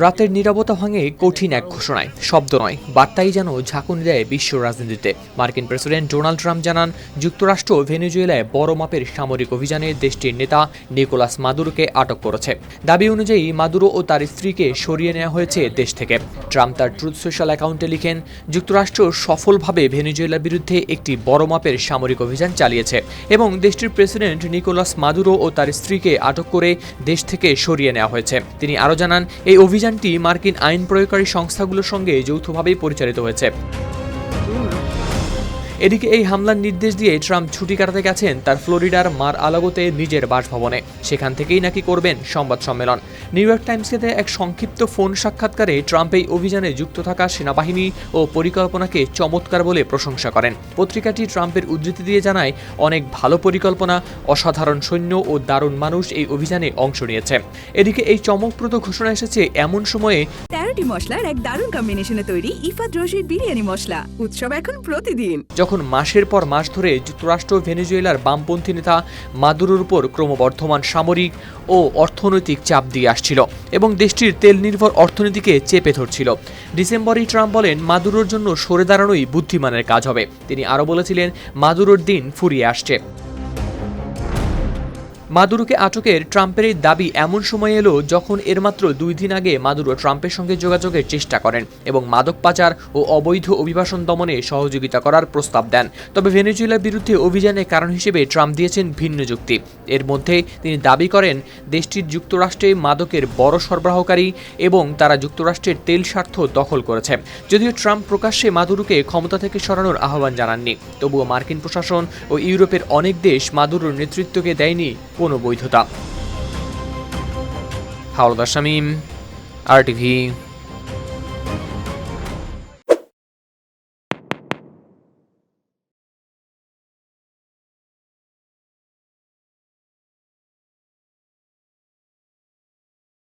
রাতের নীরবতা ভাঙে কঠিন এক ঘোষণায়, শব্দ নয়, বার্তাই যেন ঝাঁকুনি দেয় বিশ্ব রাজনীতিতে। মার্কিন প্রেসিডেন্ট ডোনাল্ড ট্রাম্প জানান, যুক্তরাষ্ট্র ভেনেজুয়েলায় বড় মাপের সামরিক অভিযানে দেশটির নেতা নিকোলাস মাদুরোকে আটক করেছে। দাবি অনুযায়ী মাদুরো ও তার স্ত্রীকে সরিয়ে নেওয়া হয়েছে দেশ থেকে। ট্রাম্প তার ট্রুথ সোশ্যাল অ্যাকাউন্টে লিখেন, যুক্তরাষ্ট্র সফলভাবে ভেনেজুয়েলার বিরুদ্ধে একটি বড় মাপের সামরিক অভিযান চালিয়েছে এবং দেশটির প্রেসিডেন্ট নিকোলাস মাদুরো ও তার স্ত্রীকে আটক করে দেশ থেকে সরিয়ে নেওয়া হয়েছে। তিনি আরও জানান, এই অভিযানটি মার্কিন আইন প্রয়োগকারী সংস্থাগুলোর সঙ্গে যৌথভাবেই পরিচালিত হয়েছে। এদিকে এই হামলার নির্দেশ দিয়ে ট্রাম্প ছুটি কাটাতে গেছেন তার ফ্লোরিডার মার আলাগোতে নিজের বাসভবনে। সেখান থেকেই নাকি করবেন সংবাদ সম্মেলন। নিউ ইয়র্ক টাইমসকে দেয়া এক সংক্ষিপ্ত ফোন সাক্ষাৎকারে ট্রাম্প এই অভিযানে যুক্ত থাকা সেনাবাহিনী ও পরিকল্পনাকে চমৎকার বলে প্রশংসা করেন। পত্রিকাটি ট্রাম্পের উদ্ধৃতি দিয়ে জানায়, অনেক ভালো পরিকল্পনা, অসাধারণ সৈন্য ও দারুণ মানুষ এই অভিযানে অংশ নিয়েছে। এদিকে এই চমকপ্রদ ঘোষণা এসেছে এমন সময়ে 13টি মশলার এক দারুণ কম্বিনেশনে তৈরি ইফাত রশিদ বিরিয়ানি মশলা। উৎসব এখন প্রতিদিন। যখন মাসের পর মাস ধরে যুক্তরাষ্ট্র ভেনেজুয়েলার বামপন্থী নেতা মাদুরোর উপর ক্রমবর্ধমান সামরিক ও অর্থনৈতিক চাপ দিয়ে আসছিল এবং দেশটির তেল নির্ভর অর্থনীতিকে চেপে ধরছিল, ডিসেম্বরেই ট্রাম্প বলেন, মাদুরোর জন্য সরে দাঁড়ানোই বুদ্ধিমানের কাজ হবে। তিনি আরও বলেছিলেন, মাদুরোর দিন ফুরিয়ে আসছে। মাদুরোকে আটকের ট্রাম্পের এই দাবি এমন সময় এলো যখন এর মাত্র 2 দিন আগে মাদুরো ট্রাম্পের সঙ্গে যোগাযোগের চেষ্টা করেন এবং মাদক পাচার ও অবৈধ অভিবাসন দমনে সহযোগিতা করার প্রস্তাব দেন। তবে ভেনেজুয়েলার বিরুদ্ধে অভিযানের কারণ হিসেবে ট্রাম্প দিয়েছেন ভিন্ন যুক্তি। এর মধ্যে তিনি দাবি করেন, দেশটির যুক্তরাষ্ট্রে মাদকের বড় সরবরাহকারী এবং তারা যুক্তরাষ্ট্রের তেল স্বার্থ দখল করেছে। যদিও ট্রাম্প প্রকাশ্যে মাদুরোকে ক্ষমতা থেকে সরানোর আহ্বান জানাননি, তবুও মার্কিন প্রশাসন ও ইউরোপের অনেক দেশ মাদুরোর নেতৃত্বকে দেয়নি কোনো বৈধতা। হাওলাদার শামীম, RTV।